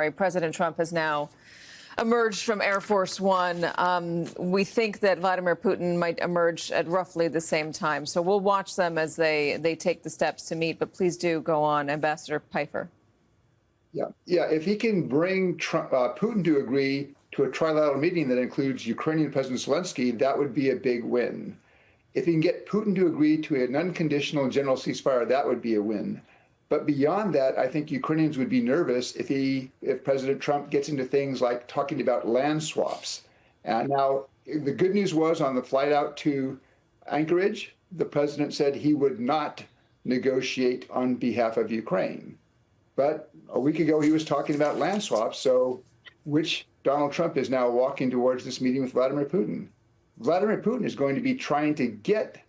President Trump has now emerged from Air Force One. We think that Vladimir Putin might emerge at roughly the same time. So we'll watch them as they take the steps to meet. But please do go on, Ambassador Pfeiffer. Yeah. If he can bring Putin to agree to a trilateral meeting that includes Ukrainian President Zelensky, that would be a big win. If he can get Putin to agree to an unconditional general ceasefire, that would be a win. But beyond that, I think Ukrainians would be nervous if President Trump gets into things like talking about land swaps. And now, the good news was on the flight out to Anchorage, the president said he would not negotiate on behalf of Ukraine. But a week ago, he was talking about land swaps. So which Donald Trump is now walking towards this meeting with Vladimir Putin. Vladimir Putin is going to be trying to get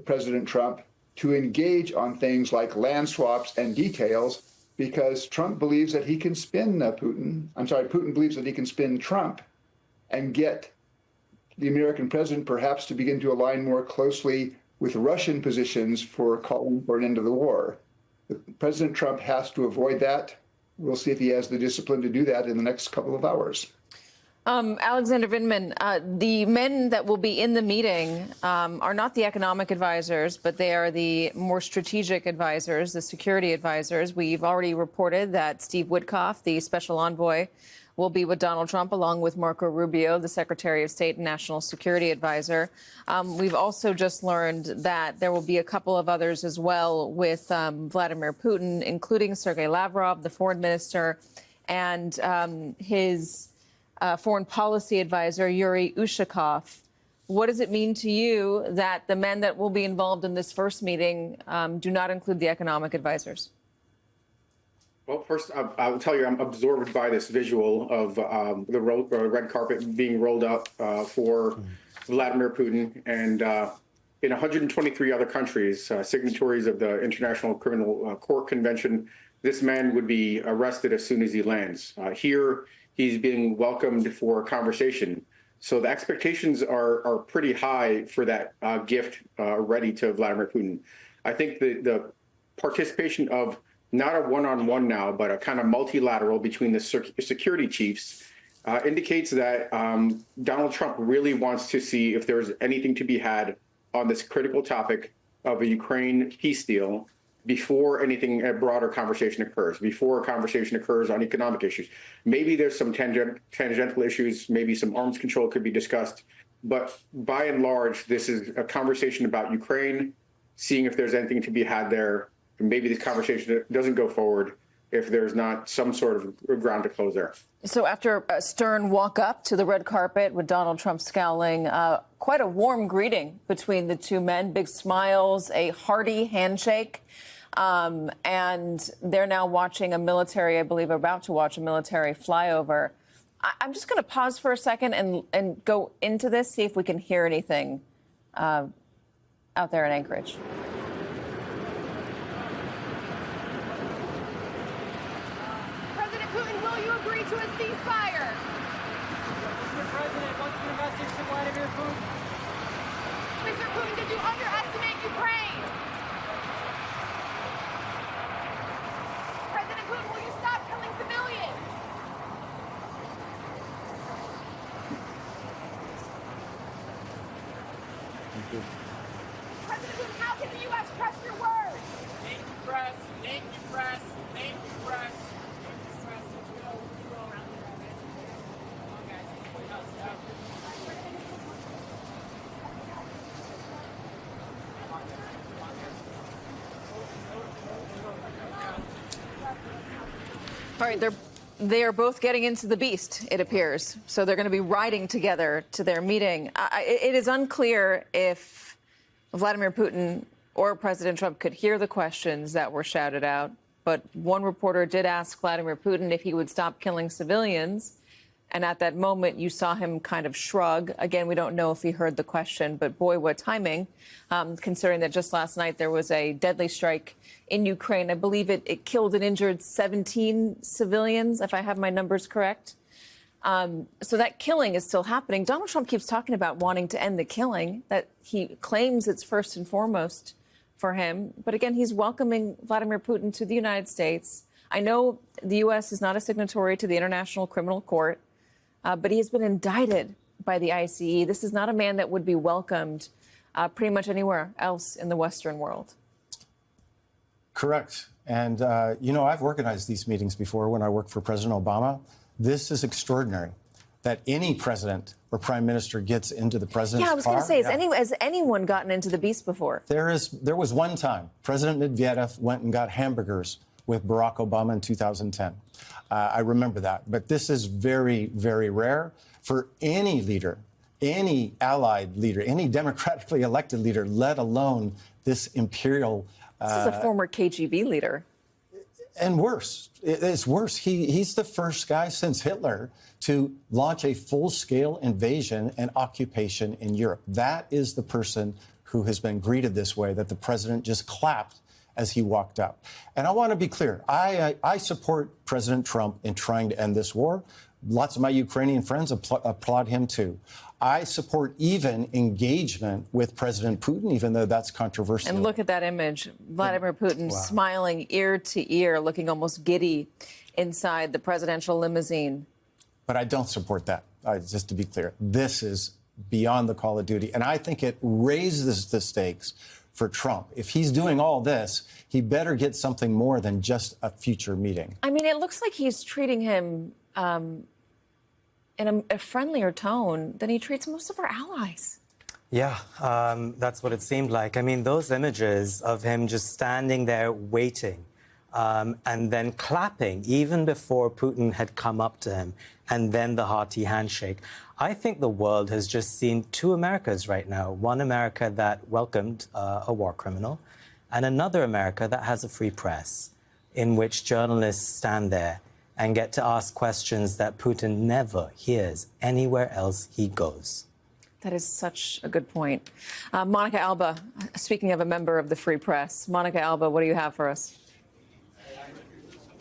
President Trump to engage on things like land swaps and details, because Trump believes that he can spin Putin believes that he can spin Trump and get the American president perhaps to begin to align more closely with Russian positions for calling for an end to the war. President Trump has to avoid that. We'll see if he has the discipline to do that in the next couple of hours. Alexander Vindman, the men that will be in the meeting are not the economic advisors, but they are the more strategic advisors, the security advisors. We've already reported that Steve Witkoff, the special envoy, will be with Donald Trump, along with Marco Rubio, the Secretary of State and National Security Advisor. We've also just learned that there will be a couple of others as well with Vladimir Putin, including Sergei Lavrov, the foreign minister, and his foreign policy advisor, Yuri Ushakov. What does it mean to you that the men that will be involved in this first meeting do not include the economic advisors? Well, first, I'll tell you, I'm absorbed by this visual of the red carpet being rolled out for Vladimir Putin. And in 123 other countries, signatories of the International Criminal Court Convention, this man would be arrested as soon as he lands. Here, he's being welcomed for a conversation. So the expectations are pretty high for that gift ready to Vladimir Putin. I think the participation of not a one-on-one now, but a kind of multilateral between the security chiefs indicates that Donald Trump really wants to see if there's anything to be had on this critical topic of a Ukraine peace deal before a broader conversation occurs, before a conversation occurs on economic issues. Maybe there's some tangential issues, maybe some arms control could be discussed. But by and large, this is a conversation about Ukraine, seeing if there's anything to be had there. And maybe this conversation doesn't go forward if there's not some sort of ground to close there. So after a stern walk up to the red carpet with Donald Trump scowling, quite a warm greeting between the two men, big smiles, a hearty handshake. And they're now watching a military, I believe, about to watch a military flyover. I'm just going to pause for a second and go into this, see if we can hear anything out there in Anchorage. President Putin, will you agree to a ceasefire? Mr. President, what's your message to Vladimir Putin? Mr. Putin, did you underestimate Ukraine? President Putin, will you stop killing civilians? President Putin, how can the U.S. trust your words? Thank you, press. Thank you, press. Thank you, press. Thank you, press. You go around the room. Come on, guys. All right, they are both getting into the beast, it appears. So they're going to be riding together to their meeting. It is unclear if Vladimir Putin or President Trump could hear the questions that were shouted out. But one reporter did ask Vladimir Putin if he would stop killing civilians. And at that moment, you saw him kind of shrug. Again, we don't know if he heard the question, but boy, what timing, considering that just last night there was a deadly strike in Ukraine. I believe it killed and injured 17 civilians, if I have my numbers correct. So that killing is still happening. Donald Trump keeps talking about wanting to end the killing, that he claims it's first and foremost for him. But again, he's welcoming Vladimir Putin to the United States, I know the U.S. is not a signatory to the International Criminal Court, but he has been indicted by the ICE. This is not a man that would be welcomed pretty much anywhere else in the Western world. Correct. And, I've organized these meetings before when I worked for President Obama. This is extraordinary that any president or prime minister gets into the president's car. Yeah, I was going to say, has anyone gotten into the beast before? There was one time President Medvedev went and got hamburgers with Barack Obama in 2010. I remember that. But this is very, very rare for any leader, any allied leader, any democratically elected leader, let alone this imperial. This is a former KGB leader. And worse, it's worse. He's the first guy since Hitler to launch a full-scale invasion and occupation in Europe. That is the person who has been greeted this way, that the president just clapped as he walked up. And I want to be clear. I support President Trump in trying to end this war. Lots of my Ukrainian friends applaud him, too. I support even engagement with President Putin, even though that's controversial. And look at that image. Vladimir Putin smiling ear to ear, looking almost giddy inside the presidential limousine. But I don't support that, just to be clear. This is beyond the call of duty. And I think it raises the stakes for Trump. If he's doing all this, he better get something more than just a future meeting. I mean, it looks like he's treating him in a friendlier tone than he treats most of our allies. Yeah, that's what it seemed like. I mean, those images of him just standing there waiting and then clapping even before Putin had come up to him, and then the hearty handshake. I think the world has just seen two Americas right now. One America that welcomed a war criminal, and another America that has a free press in which journalists stand there and get to ask questions that Putin never hears anywhere else he goes. That is such a good point. Monica Alba, speaking of a member of the Free Press, Monica Alba, what do you have for us?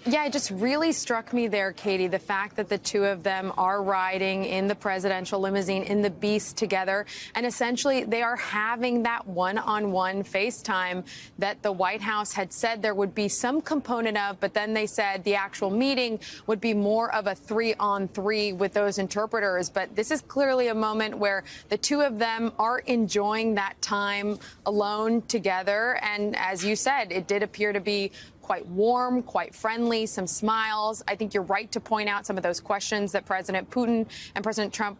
Yeah, it just really struck me there, Katie, the fact that the two of them are riding in the presidential limousine in the Beast together. And essentially, they are having that one-on-one FaceTime that the White House had said there would be some component of. But then they said the actual meeting would be more of a 3-on-3 with those interpreters. But this is clearly a moment where the two of them are enjoying that time alone together. And as you said, it did appear to be quite warm, quite friendly, some smiles. I think you're right to point out some of those questions that President Putin and President Trump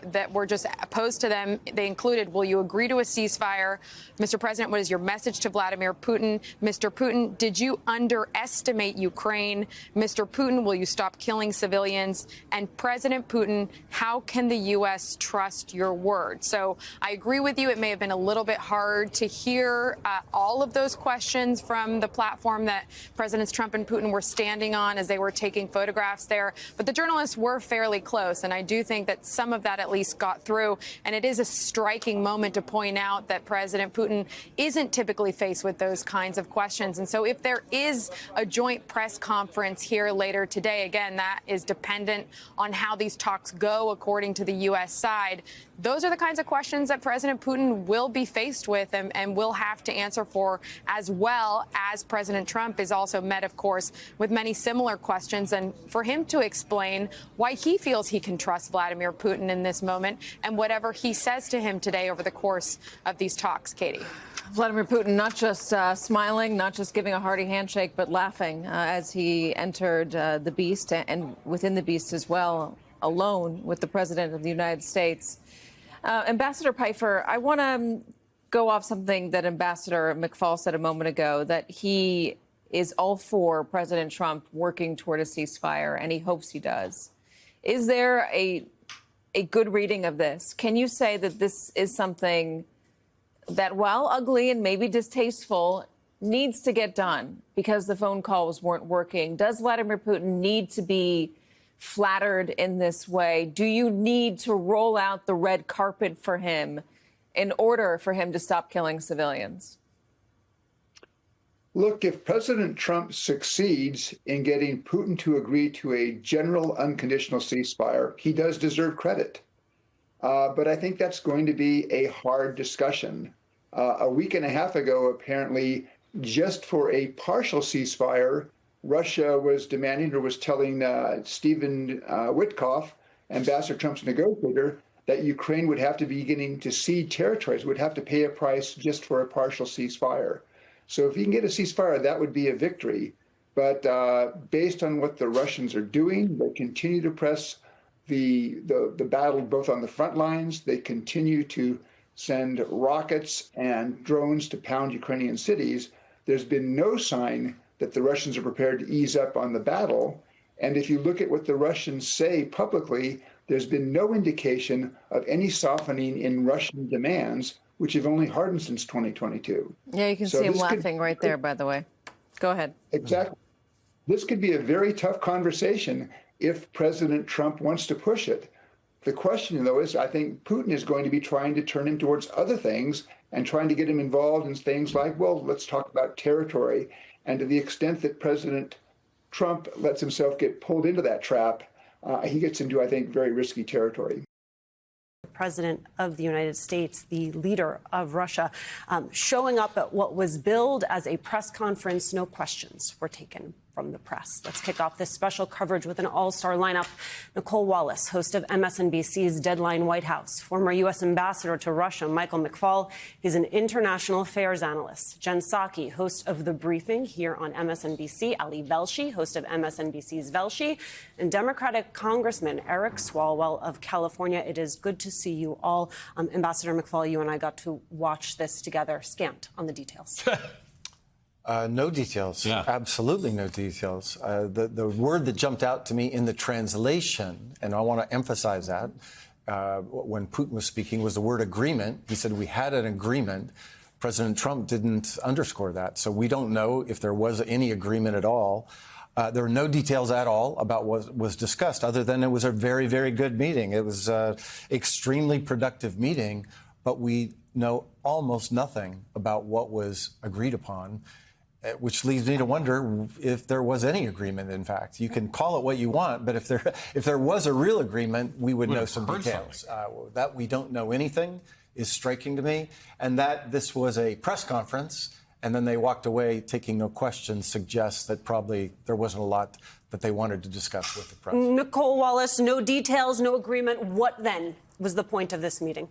that were just posed to them. They included, will you agree to a ceasefire? Mr. President, what is your message to Vladimir Putin? Mr. Putin, did you underestimate Ukraine? Mr. Putin, will you stop killing civilians? And President Putin, how can the U.S. trust your word? So I agree with you. It may have been a little bit hard to hear all of those questions from the platform that Presidents Trump and Putin were standing on as they were taking photographs there. But the journalists were fairly close. And I do think that some of that at least got through. And it is a striking moment to point out that President Putin isn't typically faced with those kinds of questions. And so if there is a joint press conference here later today, again, that is dependent on how these talks go, according to the U.S. side. Those are the kinds of questions that President Putin will be faced with and will have to answer for, as well as President Trump is also met, of course, with many similar questions. And for him to explain why he feels he can trust Vladimir Putin in this moment and whatever he says to him today over the course of these talks, Katie. Vladimir Putin not just smiling, not just giving a hearty handshake, but laughing as he entered the Beast, and within the Beast as well, alone with the President of the United States. Ambassador Pfeiffer, I want to go off something that Ambassador McFaul said a moment ago, that he is all for President Trump working toward a ceasefire, and he hopes he does. Is there a good reading of this? Can you say that this is something that, while ugly and maybe distasteful, needs to get done because the phone calls weren't working? Does Vladimir Putin need to be flattered in this way? Do you need to roll out the red carpet for him in order for him to stop killing civilians? Look, if President Trump succeeds in getting Putin to agree to a general unconditional ceasefire, he does deserve credit. But I think that's going to be a hard discussion. A week and a half ago, apparently, just for a partial ceasefire, Russia was demanding or was telling Stephen Witkoff, Ambassador Trump's negotiator, that Ukraine would have to be beginning to cede territories, would have to pay a price just for a partial ceasefire. So if you can get a ceasefire, that would be a victory. But based on what the Russians are doing, they continue to press the battle both on the front lines. They continue to send rockets and drones to pound Ukrainian cities. There's been no sign that the Russians are prepared to ease up on the battle. And if you look at what the Russians say publicly, there's been no indication of any softening in Russian demands, which have only hardened since 2022. Yeah, you can see him laughing right there, by the way. Go ahead. Exactly. This could be a very tough conversation if President Trump wants to push it. The question, though, is I think Putin is going to be trying to turn him towards other things and trying to get him involved in things like, well, let's talk about territory. And to the extent that President Trump lets himself get pulled into that trap, he gets into, I think, very risky territory. President of the United States, the leader of Russia, showing up at what was billed as a press conference. No questions were taken from the press. Let's kick off this special coverage with an all-star lineup. Nicole Wallace, host of MSNBC's Deadline White House. Former U.S. ambassador to Russia, Michael McFaul. He's an international affairs analyst. Jen Psaki, host of The Briefing here on MSNBC. Ali Velshi, host of MSNBC's Velshi. And Democratic Congressman Eric Swalwell of California. It is good to see you all. Ambassador McFaul, you and I got to watch this together, scant on the details. No details. Yeah. Absolutely no details. The word that jumped out to me in the translation, and I want to emphasize that, when Putin was speaking, was the word agreement. He said we had an agreement. President Trump didn't underscore that. So we don't know if there was any agreement at all. There were no details at all about what was discussed, other than it was a very, very good meeting. It was an extremely productive meeting, but we know almost nothing about what was agreed upon, which leads me to wonder if there was any agreement, in fact. You can call it what you want, but if there was a real agreement, we would know some details. That we don't know anything is striking to me, and that this was a press conference, and then they walked away taking no questions suggests that probably there wasn't a lot that they wanted to discuss with the press. Nicole Wallace, no details, no agreement. What then was the point of this meeting?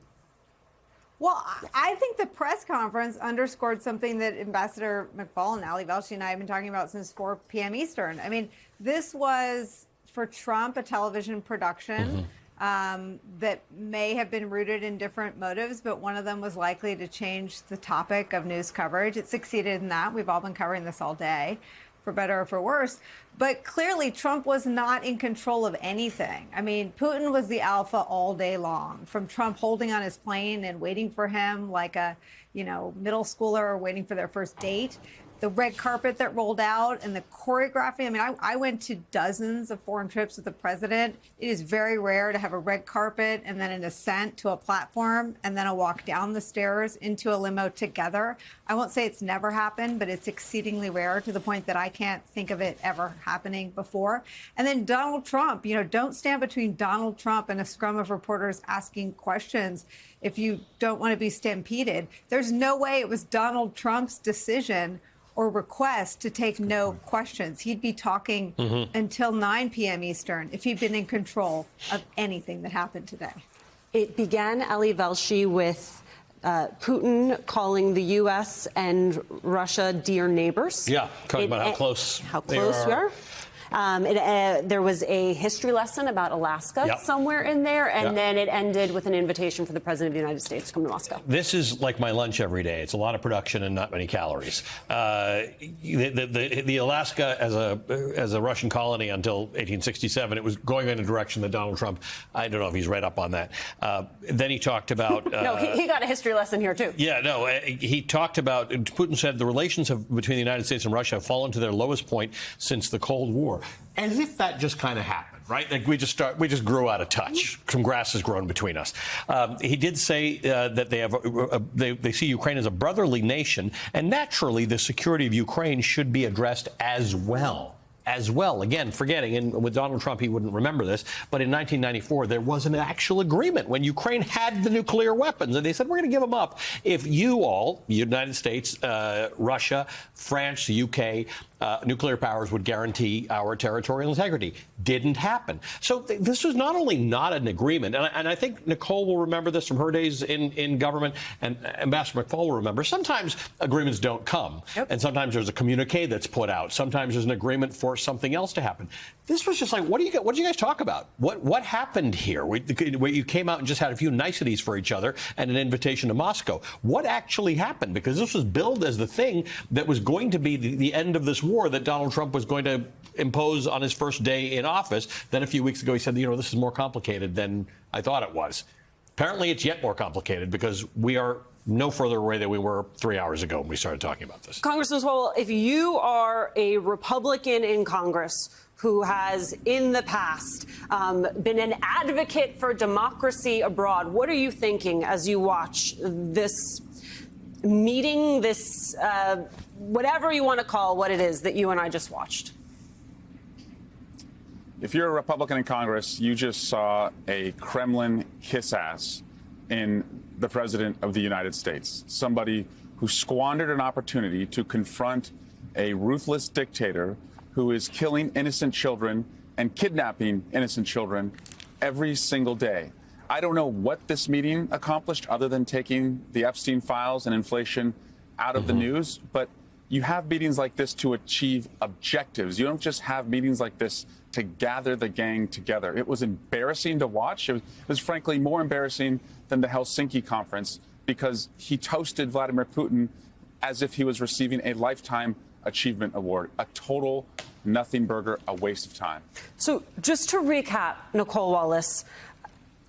Well, I think the press conference underscored something that Ambassador McFaul and Ali Velshi and I have been talking about since 4 p.m. Eastern. I mean, this was, for Trump, a television production that may have been rooted in different motives, but one of them was likely to change the topic of news coverage. It succeeded in that. We've all been covering this all day, for better or for worse. But clearly, Trump was not in control of anything. I mean, Putin was the alpha all day long, from Trump holding on his plane and waiting for him like a, middle schooler waiting for their first date. The red carpet that rolled out and the choreography. I mean, I went to dozens of foreign trips with the president. It is very rare to have a red carpet and then an ascent to a platform and then a walk down the stairs into a limo together. I won't say it's never happened, but it's exceedingly rare, to the point that I can't think of it ever happening before. And then Donald Trump, don't stand between Donald Trump and a scrum of reporters asking questions if you don't want to be stampeded. There's no way it was Donald Trump's decision or request to take no questions. He'd be talking until 9 p.m. Eastern if he'd been in control of anything that happened today. It began, Ali Velshi, with Putin calling the U.S. and Russia dear neighbors. Yeah, talking about how close we are. There was a history lesson about Alaska somewhere in there, and then it ended with an invitation for the President of the United States to come to Moscow. This is like my lunch every day. It's a lot of production and not many calories. The Alaska, as a Russian colony until 1867, it was going in a direction that Donald Trump, I don't know if he's right up on that. Then he talked about... no, he got a history lesson here, too. Yeah, no, he talked about... Putin said the relations between the United States and Russia have fallen to their lowest point since the Cold War. As if that just kind of happened, right? Like we just grew out of touch. Some grass has grown between us. He did say that they see Ukraine as a brotherly nation, and naturally the security of Ukraine should be addressed as well. Again, forgetting, and with Donald Trump, he wouldn't remember this, but in 1994, there was an actual agreement when Ukraine had the nuclear weapons, and they said, we're going to give them up if you all, United States, Russia, France, the UK, nuclear powers would guarantee our territorial integrity. Didn't happen. So this was not only not an agreement, and I think Nicole will remember this from her days in government, and Ambassador McFaul will remember, sometimes agreements don't come. And sometimes there's a communique that's put out. Sometimes there's an agreement for something else to happen. This was just like, what did you guys talk about? What happened here? Where you came out and just had a few niceties for each other and an invitation to Moscow. What actually happened? Because this was billed as the thing that was going to be the end of this war that Donald Trump was going to impose on his first day in office. Then a few weeks ago, he said, this is more complicated than I thought it was. Apparently, it's yet more complicated because we are no further away than we were 3 hours ago when we started talking about this. Congressman Swalwell, if you are a Republican in Congress who has in the past been an advocate for democracy abroad, what are you thinking as you watch this meeting, this whatever you want to call what it is that you and I just watched? If you're a Republican in Congress, you just saw a Kremlin kiss ass in the President of the United States, somebody who squandered an opportunity to confront a ruthless dictator who is killing innocent children and kidnapping innocent children every single day. I don't know what this meeting accomplished other than taking the Epstein files and inflation out of the news, but you have meetings like this to achieve objectives. You don't just have meetings like this to gather the gang together. It was embarrassing to watch. It was frankly more embarrassing than the Helsinki conference because he toasted Vladimir Putin as if he was receiving a lifetime achievement award, a total nothing burger, a waste of time. So just to recap, Nicole Wallace,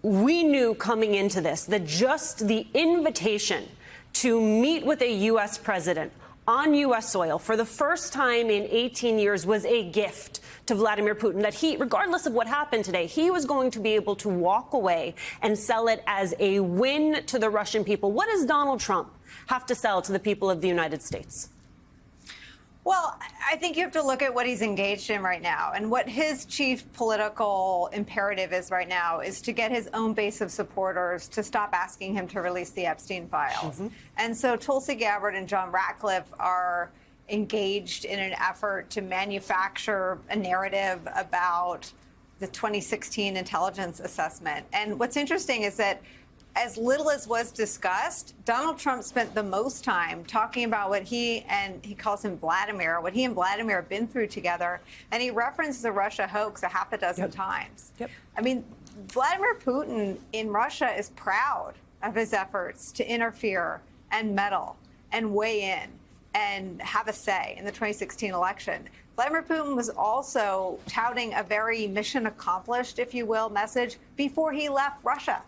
we knew coming into this that just the invitation to meet with a U.S. president on U.S. soil for the first time in 18 years was a gift to Vladimir Putin, that he, regardless of what happened today, he was going to be able to walk away and sell it as a win to the Russian people. What does Donald Trump have to sell to the people of the United States? Well, I think you have to look at what he's engaged in right now. And what his chief political imperative is right now is to get his own base of supporters to stop asking him to release the Epstein files. And so Tulsi Gabbard and John Ratcliffe are engaged in an effort to manufacture a narrative about the 2016 intelligence assessment. And what's interesting is that as little as was discussed, Donald Trump spent the most time talking about what he calls him Vladimir, what he and Vladimir have been through together. And he referenced the Russia hoax a half a dozen times. I mean, Vladimir Putin in Russia is proud of his efforts to interfere and meddle and weigh in and have a say in the 2016 election. Vladimir Putin was also touting a very mission accomplished, if you will, message before he left Russia.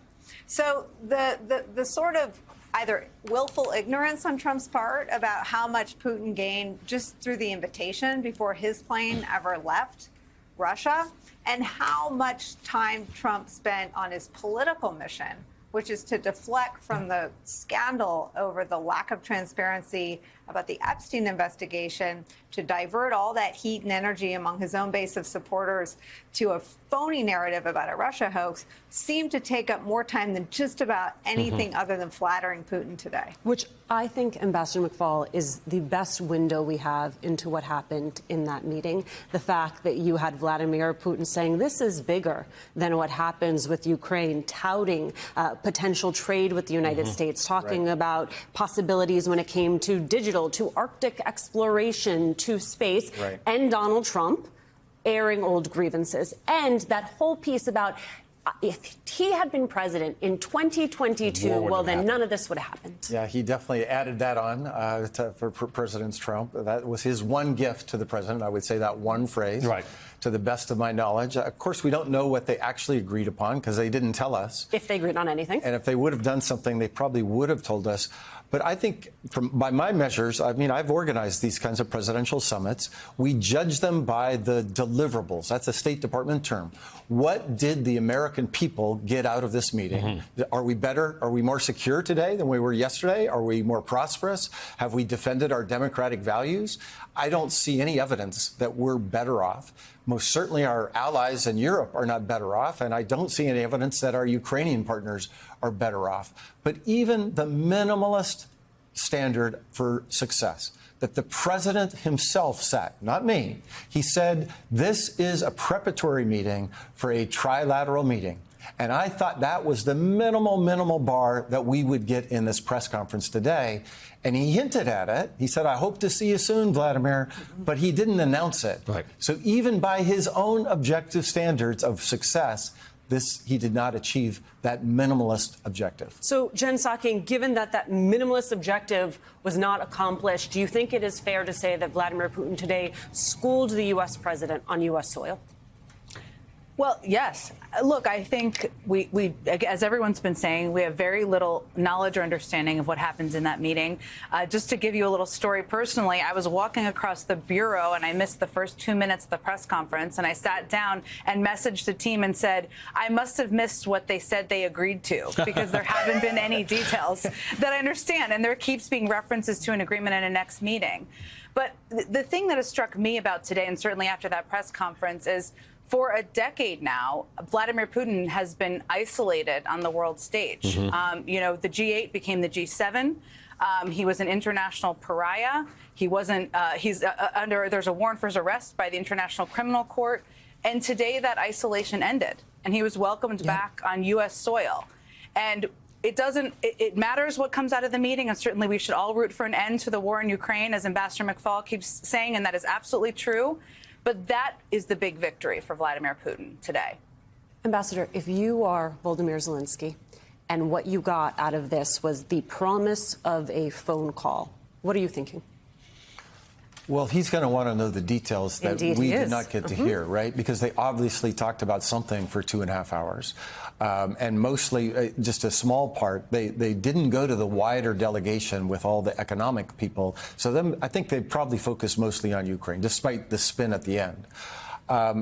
So the sort of either willful ignorance on Trump's part about how much Putin gained just through the invitation before his plane ever left Russia, and how much time Trump spent on his political mission, which is to deflect from the scandal over the lack of transparency about the Epstein investigation, to divert all that heat and energy among his own base of supporters to a phony narrative about a Russia hoax, seemed to take up more time than just about anything other than flattering Putin today. Which I think, Ambassador McFaul, is the best window we have into what happened in that meeting. The fact that you had Vladimir Putin saying this is bigger than what happens with Ukraine, touting potential trade with the United States, talking about possibilities when it came to digital, to Arctic exploration, to space, and Donald Trump airing old grievances. And that whole piece about if he had been president in 2022, well, then none of this would have happened. Yeah, he definitely added that on for President Trump. That was his one gift to the president. I would say that one phrase. To the best of my knowledge. Of course, we don't know what they actually agreed upon because they didn't tell us. If they agreed on anything. And if they would have done something, they probably would have told us. But I think by my measures, I mean, I've organized these kinds of presidential summits. We judge them by the deliverables. That's a State Department term. What did the American people get out of this meeting? Are we better? Are we more secure today than we were yesterday? Are we more prosperous? Have we defended our democratic values? I don't see any evidence that we're better off. Most certainly our allies in Europe are not better off, and I don't see any evidence that our Ukrainian partners are better off. But even the minimalist standard for success, that the president himself said, not me. He said, this is a preparatory meeting for a trilateral meeting. And I thought that was the minimal bar that we would get in this press conference today. And he hinted at it. He said, I hope to see you soon, Vladimir. But he didn't announce it. Right. So even by his own objective standards of success, he did not achieve that minimalist objective. So, Jen Psaki, given that that minimalist objective was not accomplished, do you think it is fair to say that Vladimir Putin today schooled the U.S. president on U.S. soil? Well, yes. Look, I think we, as everyone's been saying, we have very little knowledge or understanding of what happens in that meeting. Just to give you a little story personally, I was walking across the bureau and I missed the first 2 minutes of the press conference, and I sat down and messaged the team and said, I must have missed what they said they agreed to, because there haven't been any details that I understand, and there keeps being references to an agreement in a next meeting. But the thing that has struck me about today, and certainly after that press conference, is for a decade now, Vladimir Putin has been isolated on the world stage. You know, the G8 became the G7. He was an international pariah. He wasn't, there's a warrant for his arrest by the International Criminal Court. And today that isolation ended, and he was welcomed back on U.S. soil. And it matters what comes out of the meeting, and certainly we should all root for an end to the war in Ukraine, as Ambassador McFaul keeps saying, and that is absolutely true. But that is the big victory for Vladimir Putin today. Ambassador, if you are Volodymyr Zelensky and what you got out of this was the promise of a phone call, what are you thinking? Well, he's going to want to know the details that we did not get to hear, right? Because they obviously talked about something for 2.5 hours. And mostly, just a small part, they didn't go to the wider delegation with all the economic people. So I think they probably focused mostly on Ukraine, despite the spin at the end.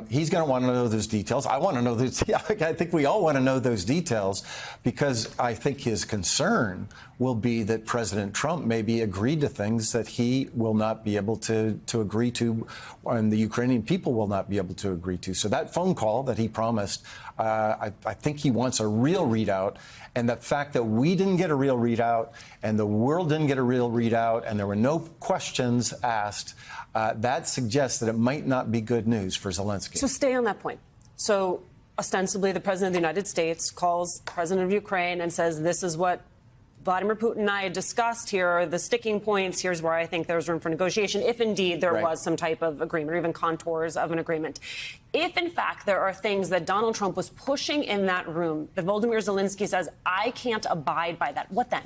He's going to want to know those details. I want to know those. I think we all want to know those details, because I think his concern will be that President Trump maybe agreed to things that he will not be able to agree to, and the Ukrainian people will not be able to agree to. So that phone call that he promised, I think he wants a real readout. And the fact that we didn't get a real readout and the world didn't get a real readout and there were no questions asked, that suggests that it might not be good news for Zelensky. So stay on that point. So ostensibly, the president of the United States calls the president of Ukraine and says, this is what Vladimir Putin and I had discussed. Here are the sticking points. Here's where I think there's room for negotiation, if indeed there was some type of agreement or even contours of an agreement. If, in fact, there are things that Donald Trump was pushing in that room that Volodymyr Zelensky says, I can't abide by that, what then?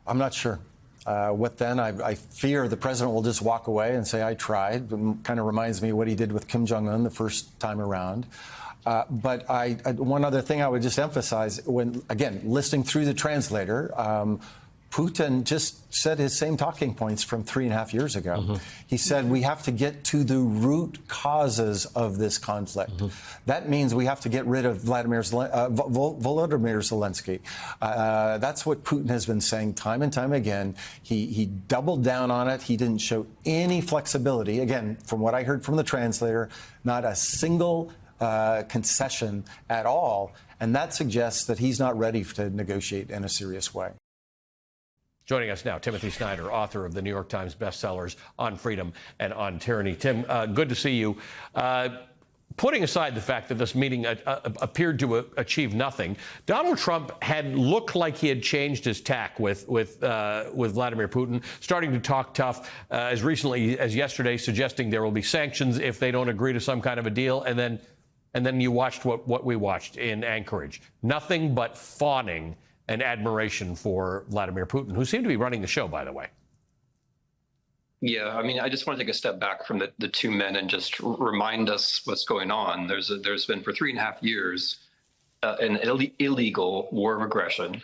I'm not sure. What then? I fear the president will just walk away and say, I tried. Kind of reminds me of what he did with Kim Jong-un the first time around. But one other thing I would just emphasize, when, again, listening through the translator, Putin just said his same talking points from 3.5 years ago. He said we have to get to the root causes of this conflict. That means we have to get rid of Volodymyr Zelensky. That's what Putin has been saying time and time again. He doubled down on it. He didn't show any flexibility. Again, from what I heard from the translator, not a single concession at all. And that suggests that he's not ready to negotiate in a serious way. Joining us now, Timothy Snyder, author of the New York Times bestsellers On Freedom and On Tyranny. Tim, good to see you. Putting aside the fact that this meeting appeared to achieve nothing, Donald Trump had looked like he had changed his tack with Vladimir Putin, starting to talk tough as recently as yesterday, suggesting there will be sanctions if they don't agree to some kind of a deal. And then you watched what we watched in Anchorage. Nothing but fawning and admiration for Vladimir Putin, who seemed to be running the show, by the way. Yeah, I mean, I just want to take a step back from the two men and just remind us what's going on. There's been for 3.5 years an illegal war of aggression.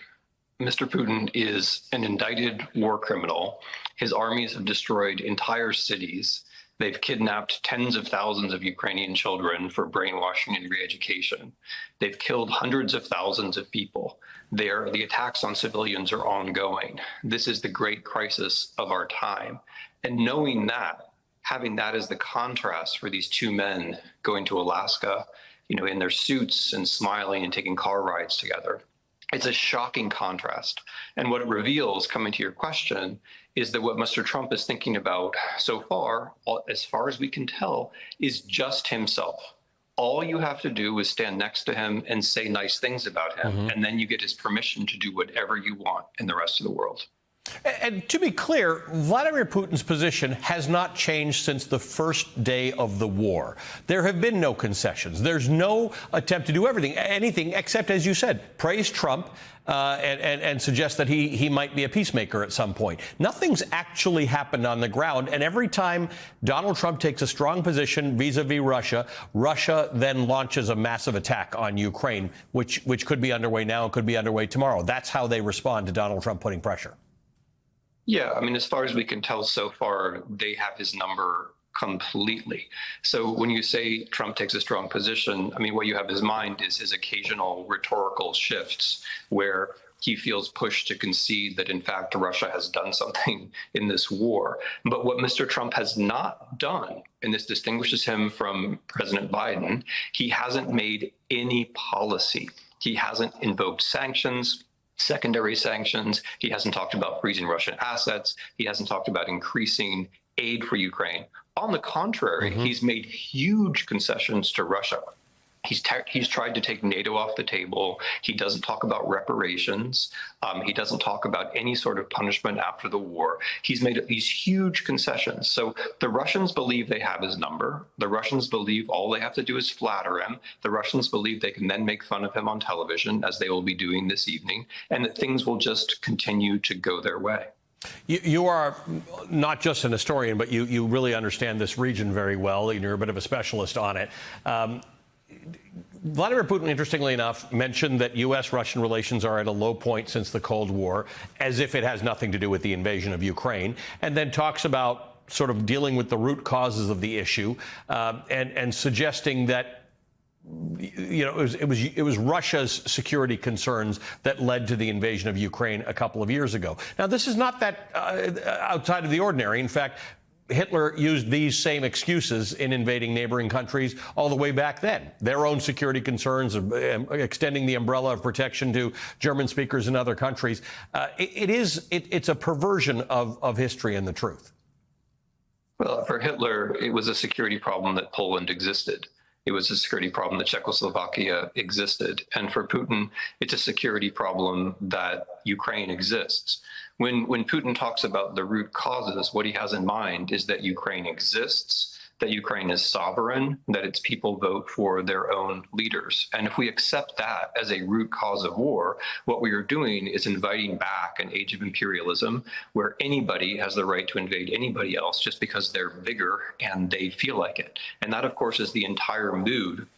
Mr. Putin is an indicted war criminal. His armies have destroyed entire cities. They've kidnapped tens of thousands of Ukrainian children for brainwashing and re-education. They've killed hundreds of thousands of people. The attacks on civilians are ongoing. This is the great crisis of our time. And knowing that, having that as the contrast for these two men going to Alaska, in their suits and smiling and taking car rides together, it's a shocking contrast. And what it reveals, coming to your question, is that what Mr. Trump is thinking about so far, as far as we can tell, is just himself. All you have to do is stand next to him and say nice things about him, and then you get his permission to do whatever you want in the rest of the world. And to be clear, Vladimir Putin's position has not changed since the first day of the war. There have been no concessions. There's no attempt to do anything except, as you said, praise Trump and suggest that he might be a peacemaker at some point. Nothing's actually happened on the ground. And every time Donald Trump takes a strong position vis-a-vis Russia, Russia then launches a massive attack on Ukraine, which could be underway now and could be underway tomorrow. That's how they respond to Donald Trump putting pressure. Yeah, I mean, as far as we can tell so far, they have his number completely. So when you say Trump takes a strong position, I mean, what you have in his mind is his occasional rhetorical shifts where he feels pushed to concede that, in fact, Russia has done something in this war. But what Mr. Trump has not done, and this distinguishes him from President Biden, he hasn't made any policy. He hasn't invoked sanctions, secondary sanctions. He hasn't talked about freezing Russian assets. He hasn't talked about increasing aid for Ukraine. On the contrary, he's made huge concessions to Russia. He's tried to take NATO off the table. He doesn't talk about reparations. He doesn't talk about any sort of punishment after the war. He's made these huge concessions. So the Russians believe they have his number. The Russians believe all they have to do is flatter him. The Russians believe they can then make fun of him on television, as they will be doing this evening, and that things will just continue to go their way. You are not just an historian, but you really understand this region very well, and you're a bit of a specialist on it. Vladimir Putin, interestingly enough, mentioned that U.S.-Russian relations are at a low point since the Cold War, as if it has nothing to do with the invasion of Ukraine, and then talks about sort of dealing with the root causes of the issue and suggesting that it was Russia's security concerns that led to the invasion of Ukraine a couple of years ago. Now, this is not that outside of the ordinary. In fact, Hitler used these same excuses in invading neighboring countries all the way back then. Their own security concerns, extending the umbrella of protection to German speakers in other countries. It's a perversion of history and the truth. Well, for Hitler, it was a security problem that Poland existed. It was a security problem that Czechoslovakia existed. And for Putin, it's a security problem that Ukraine exists. When Putin talks about the root causes, what he has in mind is that Ukraine exists, that Ukraine is sovereign, that its people vote for their own leaders. And if we accept that as a root cause of war, what we are doing is inviting back an age of imperialism where anybody has the right to invade anybody else just because they're bigger and they feel like it. And that, of course, is the entire mood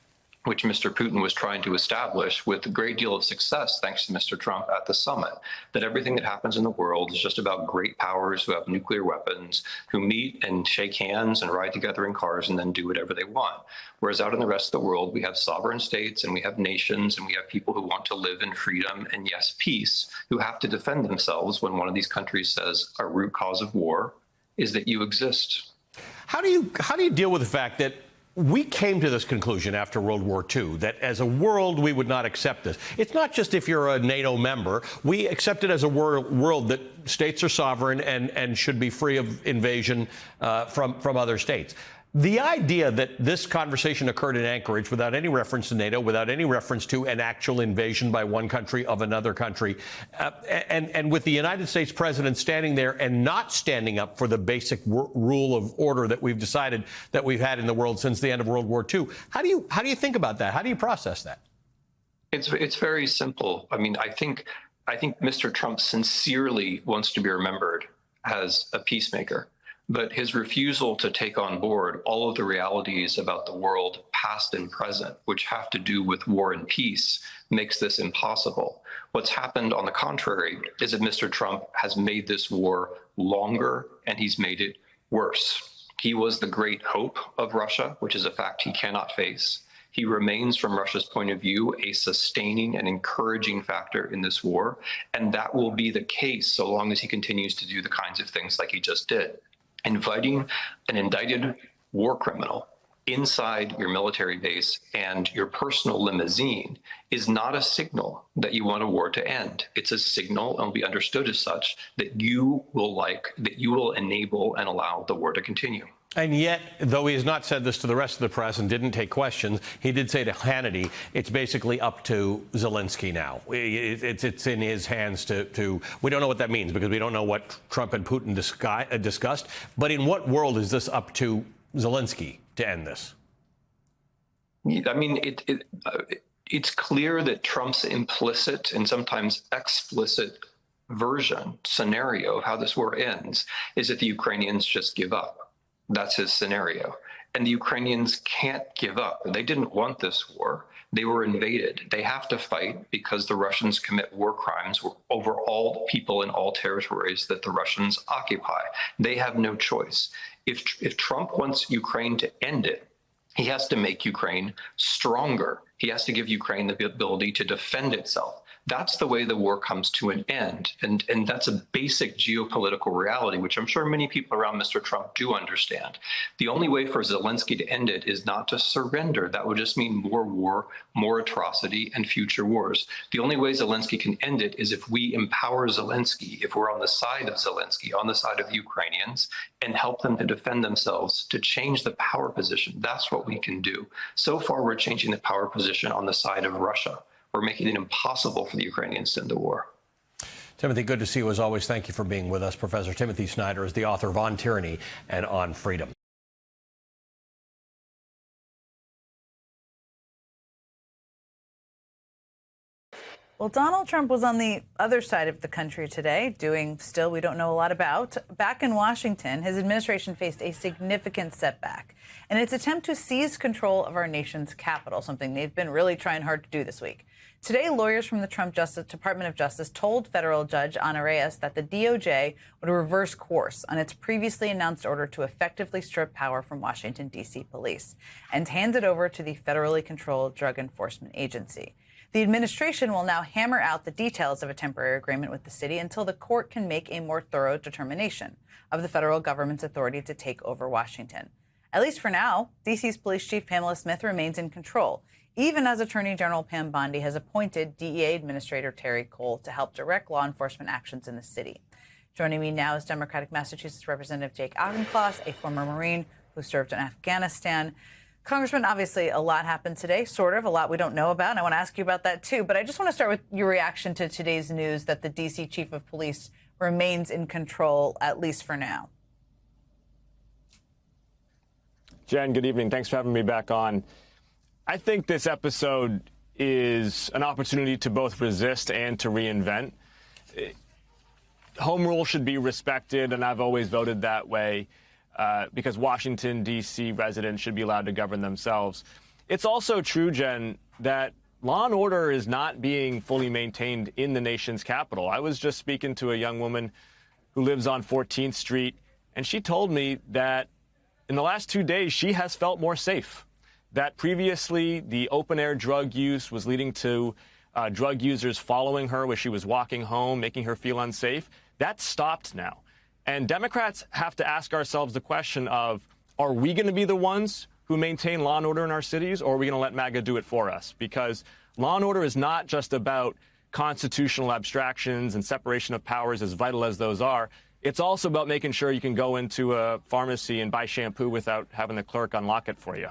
which Mr. Putin was trying to establish with a great deal of success, thanks to Mr. Trump at the summit, that everything that happens in the world is just about great powers who have nuclear weapons, who meet and shake hands and ride together in cars and then do whatever they want. Whereas out in the rest of the world, we have sovereign states and we have nations and we have people who want to live in freedom and, yes, peace, who have to defend themselves when one of these countries says a root cause of war is that you exist. How do you deal with the fact that we came to this conclusion after World War II, that as a world, we would not accept this? It's not just if you're a NATO member. We accept it as a world that states are sovereign and should be free of invasion from other states. The idea that this conversation occurred in Anchorage without any reference to NATO, without any reference to an actual invasion by one country of another country, and with the United States president standing there and not standing up for the basic rule of order that we've decided that we've had in the world since the end of World War II. How do you think about that? How do you process that? It's very simple. I mean, I think Mr. Trump sincerely wants to be remembered as a peacemaker. But his refusal to take on board all of the realities about the world, past and present, which have to do with war and peace, makes this impossible. What's happened, on the contrary, is that Mr. Trump has made this war longer and he's made it worse. He was the great hope of Russia, which is a fact he cannot face. He remains, from Russia's point of view, a sustaining and encouraging factor in this war. And that will be the case so long as he continues to do the kinds of things like he just did. Inviting an indicted war criminal inside your military base and your personal limousine is not a signal that you want a war to end. It's a signal, and will be understood as such, that you will enable and allow the war to continue. And yet, though he has not said this to the rest of the press and didn't take questions, he did say to Hannity, it's basically up to Zelensky now. It's in his hands to we don't know what that means because we don't know what Trump and Putin discussed. But in what world is this up to Zelensky to end this? I mean, it's clear that Trump's implicit and sometimes explicit scenario of how this war ends is that the Ukrainians just give up. That's his scenario. And the Ukrainians can't give up. They didn't want this war. They were invaded. They have to fight because the Russians commit war crimes over all people in all territories that the Russians occupy. They have no choice. If Trump wants Ukraine to end it, he has to make Ukraine stronger. He has to give Ukraine the ability to defend itself. That's the way the war comes to an end. And that's a basic geopolitical reality, which I'm sure many people around Mr. Trump do understand. The only way for Zelensky to end it is not to surrender. That would just mean more war, more atrocity, and future wars. The only way Zelensky can end it is if we empower Zelensky, if we're on the side of Zelensky, on the side of the Ukrainians, and help them to defend themselves, to change the power position. That's what we can do. So far, we're changing the power position on the side of Russia. We're making it impossible for the Ukrainians to end the war. Timothy, good to see you as always. Thank you for being with us. Professor Timothy Snyder is the author of On Tyranny and On Freedom. Well, Donald Trump was on the other side of the country today, doing still we don't know a lot about. Back in Washington, his administration faced a significant setback in its attempt to seize control of our nation's capital, something they've been really trying hard to do this week. Today, lawyers from the Trump Department of Justice told federal judge Ana Reyes that the DOJ would reverse course on its previously announced order to effectively strip power from Washington, D.C. police and hand it over to the federally controlled Drug Enforcement Agency. The administration will now hammer out the details of a temporary agreement with the city until the court can make a more thorough determination of the federal government's authority to take over Washington. At least for now, D.C.'s police chief Pamela Smith remains in control, even as Attorney General Pam Bondi has appointed DEA Administrator Terry Cole to help direct law enforcement actions in the city. Joining me now is Democratic Massachusetts Representative Jake Auchincloss, a former Marine who served in Afghanistan. Congressman, obviously a lot happened today, sort of, a lot we don't know about, and I want to ask you about that too. But I just want to start with your reaction to today's news that the D.C. Chief of Police remains in control, at least for now. Jen, good evening. Thanks for having me back on. I think this episode is an opportunity to both resist and to reinvent. Home rule should be respected, and I've always voted that way because Washington, D.C. residents should be allowed to govern themselves. It's also true, Jen, that law and order is not being fully maintained in the nation's capital. I was just speaking to a young woman who lives on 14th Street, and she told me that in the last 2 days, she has felt more safe. That previously the open-air drug use was leading to drug users following her where she was walking home, making her feel unsafe. That's stopped now. And Democrats have to ask ourselves the question of, are we going to be the ones who maintain law and order in our cities, or are we going to let MAGA do it for us? Because law and order is not just about constitutional abstractions and separation of powers, as vital as those are. It's also about making sure you can go into a pharmacy and buy shampoo without having the clerk unlock it for you.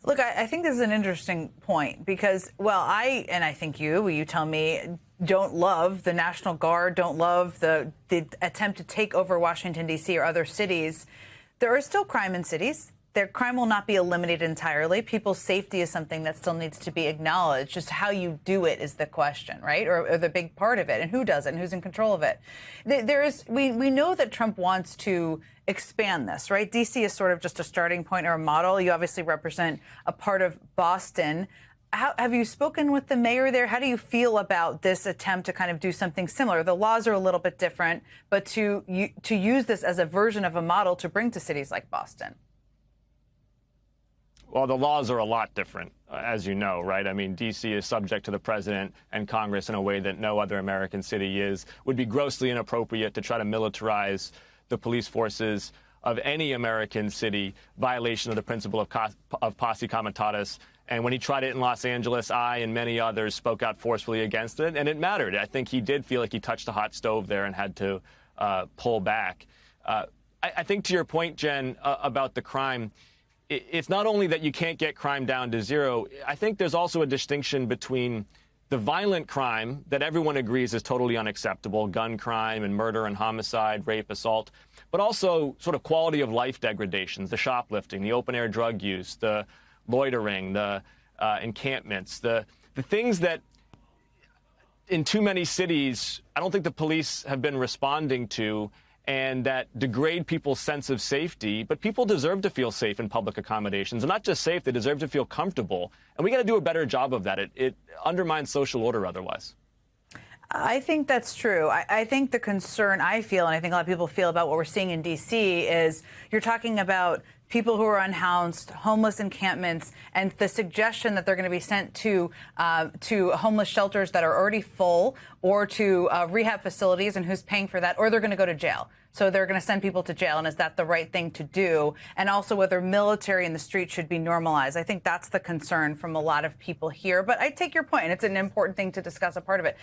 Look, I think this is an interesting point because, well, I think you tell me, don't love the National Guard, don't love the attempt to take over Washington, D.C. or other cities. There is still crime in cities. Their crime will not be eliminated entirely. People's safety is something that still needs to be acknowledged. Just how you do it is the question, right? Or the big part of it, and who does it, and who's in control of it. We know that Trump wants to expand this, right? D.C. is sort of just a starting point or a model. You obviously represent a part of Boston. Have you spoken with the mayor there? How do you feel about this attempt to kind of do something similar? The laws are a little bit different, but to use this as a version of a model to bring to cities like Boston. Well, the laws are a lot different, as you know, right? I mean, D.C. is subject to the president and Congress in a way that no other American city is. Would be grossly inappropriate to try to militarize the police forces of any American city violation of the principle of posse comitatus. And when he tried it in Los Angeles, I and many others spoke out forcefully against it, and it mattered. I think he did feel like he touched a hot stove there and had to pull back. I think to your point, Jen, about the crime, it's not only that you can't get crime down to zero. I think there's also a distinction between the violent crime that everyone agrees is totally unacceptable, gun crime and murder and homicide, rape, assault, but also sort of quality of life degradations, the shoplifting, the open air drug use, the loitering, the encampments, the things that in too many cities, I don't think the police have been responding to, and that degrade people's sense of safety. But people deserve to feel safe in public accommodations, and not just safe, they deserve to feel comfortable. And we got to do a better job of that. It undermines social order otherwise. I think that's true. I think the concern I feel, and I think a lot of people feel about what we're seeing in D.C., is you're talking about people who are unhoused, homeless encampments, and the suggestion that they're going to be sent to homeless shelters that are already full, or to rehab facilities, and who's paying for that, or they're going to go to jail. So they're going to send people to jail, and is that the right thing to do? And also whether military in the street should be normalized. I think that's the concern from a lot of people here. But I take your point, and it's an important thing to discuss, a part of it.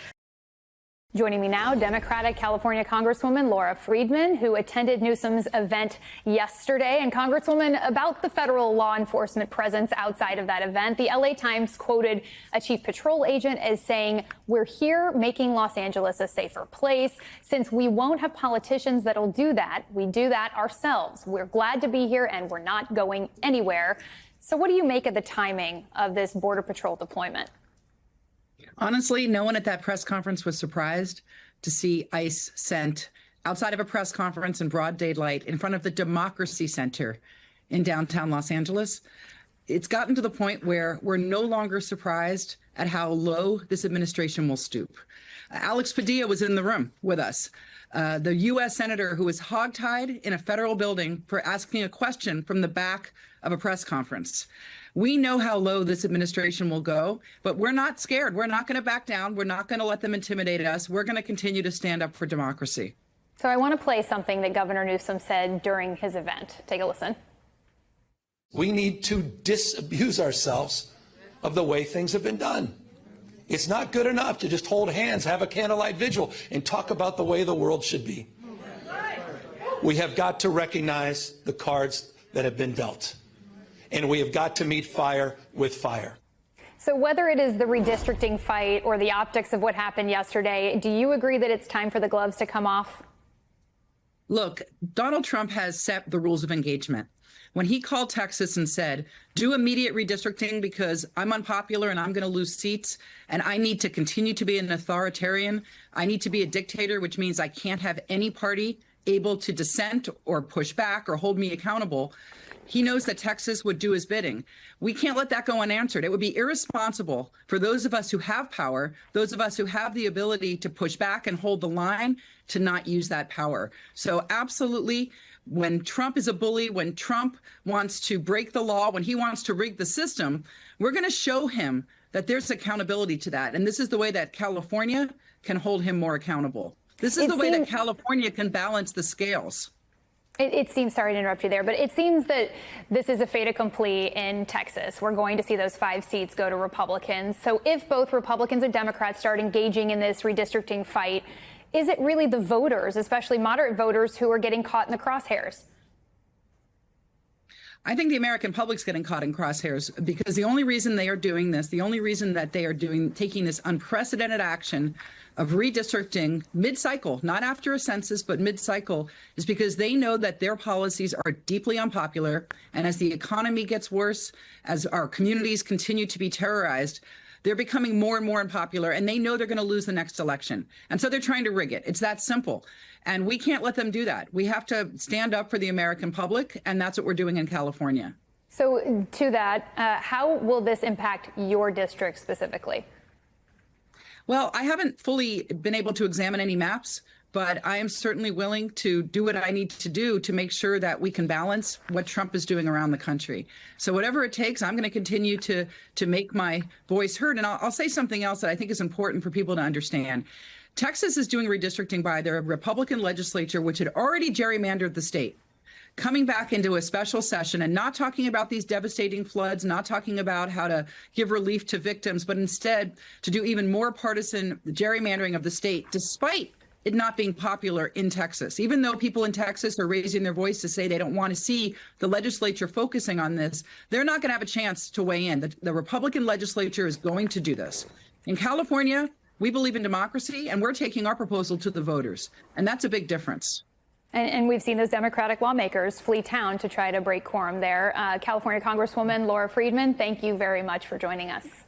Joining me now, Democratic California Congresswoman Laura Friedman, who attended Newsom's event yesterday. And Congresswoman, about the federal law enforcement presence outside of that event, the LA Times quoted a chief patrol agent as saying, "We're here making Los Angeles a safer place. Since we won't have politicians that'll do that, we do that ourselves. We're glad to be here and we're not going anywhere." So what do you make of the timing of this Border Patrol deployment? Honestly, no one at that press conference was surprised to see ICE sent outside of a press conference in broad daylight in front of the Democracy Center in downtown Los Angeles. It's gotten to the point where we're no longer surprised at how low this administration will stoop. Alex Padilla was in the room with us, the U.S. senator who was hogtied in a federal building for asking a question from the back of a press conference. We know how low this administration will go, but we're not scared. We're not going to back down. We're not going to let them intimidate us. We're going to continue to stand up for democracy. So I want to play something that Governor Newsom said during his event. Take a listen. We need to disabuse ourselves of the way things have been done. It's not good enough to just hold hands, have a candlelight vigil, and talk about the way the world should be. We have got to recognize the cards that have been dealt. And we have got to meet fire with fire. So whether it is the redistricting fight or the optics of what happened yesterday, do you agree that it's time for the gloves to come off? Look, Donald Trump has set the rules of engagement. When he called Texas and said, do immediate redistricting because I'm unpopular and I'm going to lose seats and I need to continue to be an authoritarian, I need to be a dictator, which means I can't have any party able to dissent or push back or hold me accountable. He knows that Texas would do his bidding. We can't let that go unanswered. It would be irresponsible for those of us who have power, those of us who have the ability to push back and hold the line, to not use that power. So absolutely, when Trump is a bully, when Trump wants to break the law, when he wants to rig the system, we're going to show him that there's accountability to that. And this is the way that California can hold him more accountable. This is the way that California can balance the scales. It seems, sorry to interrupt you there, but it seems that this is a fait accompli in Texas. We're going to see those 5 seats go to Republicans. So if both Republicans and Democrats start engaging in this redistricting fight, is it really the voters, especially moderate voters, who are getting caught in the crosshairs? I think the American public's getting caught in crosshairs because the only reason they are doing this, the only reason that they are taking this unprecedented action of redistricting mid-cycle, not after a census, but mid-cycle, is because they know that their policies are deeply unpopular. And as the economy gets worse, as our communities continue to be terrorized, they're becoming more and more unpopular, and they know they're going to lose the next election. And so they're trying to rig it. It's that simple. And we can't let them do that. We have to stand up for the American public, and that's what we're doing in California. So to that, how will this impact your district specifically? Well, I haven't fully been able to examine any maps, but I am certainly willing to do what I need to do to make sure that we can balance what Trump is doing around the country. So whatever it takes, I'm going to continue to make my voice heard. And I'll say something else that I think is important for people to understand. Texas is doing redistricting by their Republican legislature, which had already gerrymandered the state. coming back into a special session and not talking about these devastating floods, not talking about how to give relief to victims, but instead to do even more partisan gerrymandering of the state, despite it not being popular in Texas. Even though people in Texas are raising their voice to say they don't want to see the legislature focusing on this, they're not going to have a chance to weigh in. The Republican legislature is going to do this. In California, we believe in democracy, and we're taking our proposal to the voters. And that's a big difference. And we've seen those Democratic lawmakers flee town to try to break quorum there. California Congresswoman Laura Friedman, thank you very much for joining us.